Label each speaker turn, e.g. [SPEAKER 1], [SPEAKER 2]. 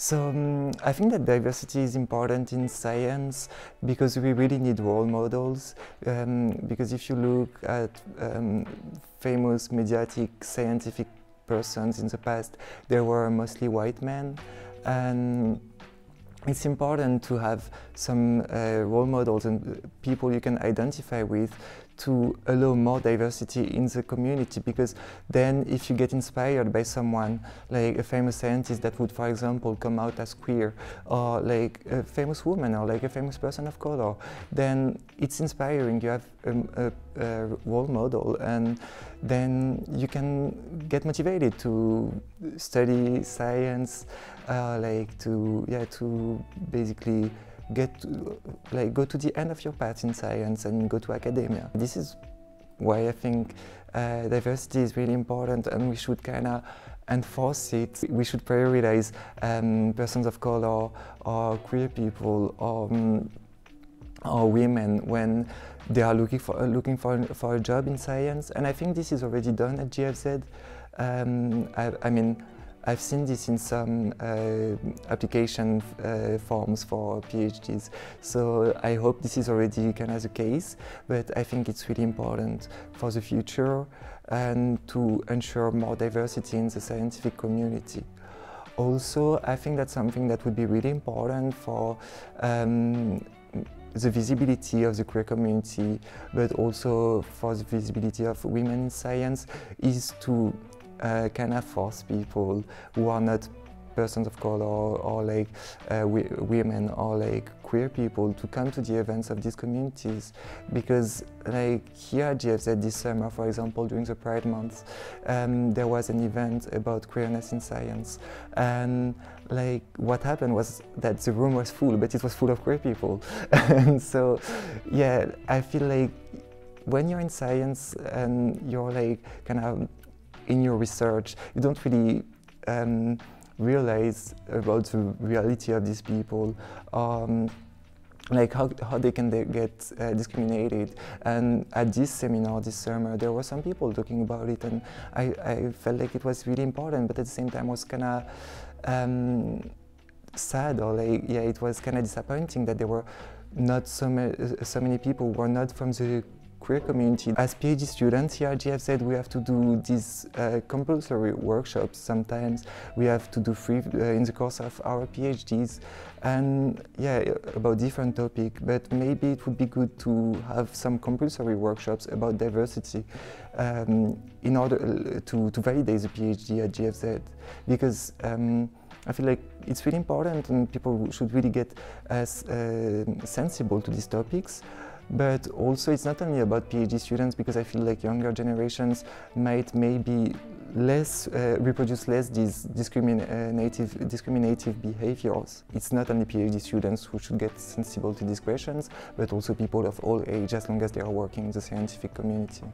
[SPEAKER 1] So I think that diversity is important in science because we really need role models. Because if you look at famous mediatic scientific persons in the past, they were mostly white men. And it's important to have some role models and people you can identify with to allow more diversity in the community, because then if you get inspired by someone like a famous scientist that would, for example, come out as queer, or like a famous woman, or like a famous person of color, then it's inspiring. You have a role model, and then you can get motivated to study science, to basically go to the end of your path in science and go to academia. This is why I think diversity is really important, and we should kind of enforce it. We should prioritize persons of color or queer people or women when they are looking for a job in science. And I think this is already done at GFZ. I mean, I've seen this in some application forms for PhDs, so I hope this is already kind of the case, but I think it's really important for the future and to ensure more diversity in the scientific community. Also, I think that's something that would be really important for the visibility of the queer community, but also for the visibility of women in science, is to kind of force people who are not persons of color or like women or like queer people to come to the events of these communities. Because like here at GFZ this summer, for example, during the Pride Month, there was an event about queerness in science, and like what happened was that the room was full, but it was full of queer people. And so yeah, I feel like when you're in science and you're like kind of in your research, you don't really realize about the reality of these people, like how they can get discriminated. And at this seminar this summer, there were some people talking about it, and I felt like it was really important, but at the same time was kind of sad, or like, yeah, it was kind of disappointing that there were not so many people who were not from the queer community. As PhD students here at GFZ, we have to do these compulsory workshops. Sometimes we have to do free in the course of our PhDs, and yeah, about different topics. But maybe it would be good to have some compulsory workshops about diversity in order to validate the PhD at GFZ, because I feel like it's really important, and people should really get sensible to these topics. But also, it's not only about PhD students, because I feel like younger generations might maybe reproduce less these discriminative behaviors. It's not only PhD students who should get sensible to these questions, but also people of all ages, as long as they are working in the scientific community.